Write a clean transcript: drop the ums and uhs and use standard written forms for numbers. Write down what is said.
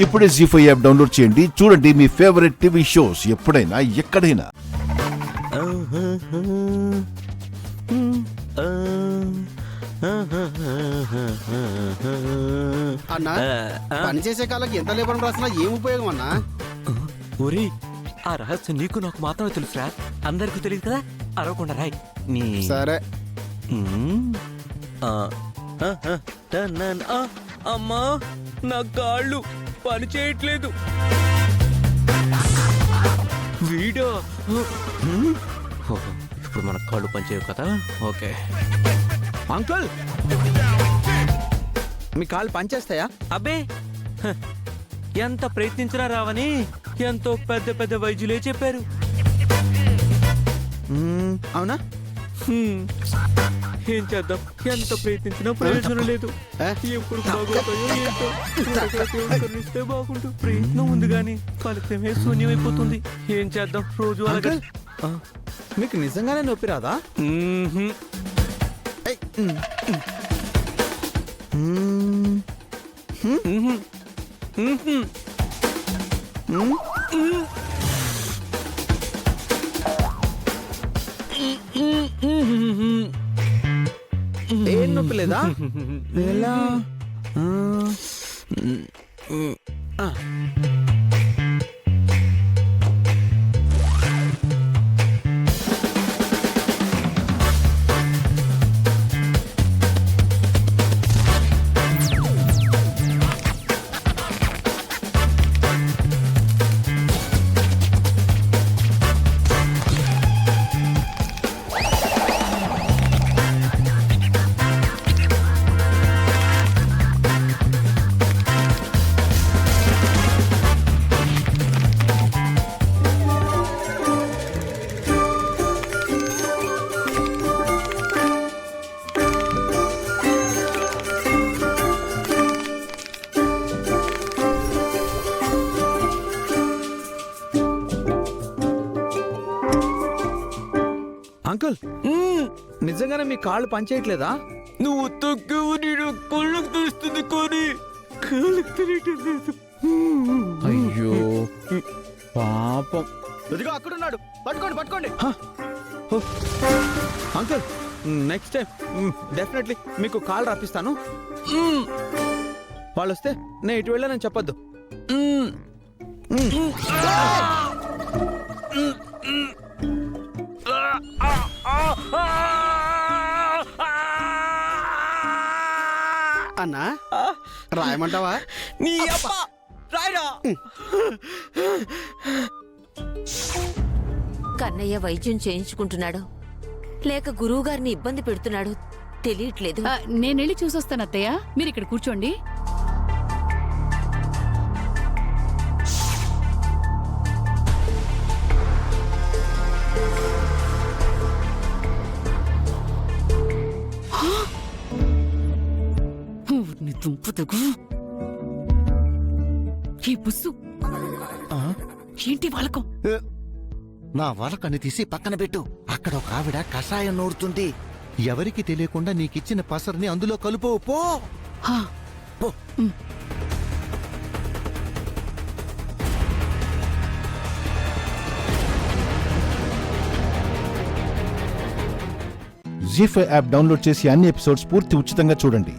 ఇప్పుడే జీ5 app download చేయండి. చూడండి మీ ఫేవరెట్ టీవీ షోస్ ఎప్పుడైనా ఎక్కడైనా. అన్నా పని చేసే కాళ్ళకి ఎంత లేబర్ రాసినా ఏం ఉపయోగం అన్నా? ఒరే ఆ రహస్యం నీకు నాకు మాత్రమే తెలుసురా, అందరికీ తెలియదు కదా. అరవకుండా రాయ్ నీ సరే. అమ్మా నా కాళ్ళు పని చేయట్లేదు. వీడియో ఇప్పుడు మన కాళ్ళు పనిచేయవు కదా. ఓకే అంకుల్, మీ కాళ్ళు పనిచేస్తాయా? అబ్బే ఎంత ప్రయత్నించినా రావని ఎంతో పెద్ద పెద్ద వైద్యులే చెప్పారు. అవునా? ఏం చేద్దాం, ఎంత ప్రయత్నించినా ప్రయోజనం లేదు. ఎప్పుడు బాగోతాయో ఏంటో, కరుణిస్తే బాగుంటూ ప్రయత్నం ఉంది గాని ఫలితమే శూన్యమైపోతుంది. ఏం చేద్దాం, రోజు అలాగే. మీకు నిజంగానే నొప్పి రాదా? ఏం నొప్పి లేదా? ఎలా? అంకుల్, నిజంగానే మీ కాళ్ళు పనిచేయట్లేదా? నువ్వు తక్కువ నేను కళ్ళకు తెలుస్తుంది కానీ కాళ్ళకు తెలియటం లేదు. అయ్యో పాపం. ఇదిగో అక్కడున్నాడు, పట్టుకోండి పట్టుకోండి. అంకుల్, నెక్స్ట్ టైం డెఫినెట్లీ మీకు కాల్ రాపిస్తాను. వాళ్ళు వస్తే నేను ఇటు వెళ్ళానని చెప్పొద్దు. అన్నా రాయమంటావా? నీ అబ్బా రాయరా. కన్నయ్య వైద్యం చేయించుకుంటున్నాడు లేక గురువు గారిని ఇబ్బంది పెడుతున్నాడు తెలియట్లేదు. నేనెళ్ళి చూసొస్తాను అత్తయ్య, మీరు ఇక్కడ కూర్చోండి. దుంపదగు ఈ బుస్సు ఏంటి వాళ్ళకం? నా వాళ్ళకని తీసి పక్కన పెట్టు. అక్కడ ఒక ఆవిడ కషాయం నూరుతుంది. ఎవరికి తెలియకుండా నీకిచ్చిన పసరిని అందులో కలుపు. పో పో. జీ5 యాప్ డౌన్లోడ్ చేసి అన్ని ఎపిసోడ్స్ పూర్తి ఉచితంగా చూడండి.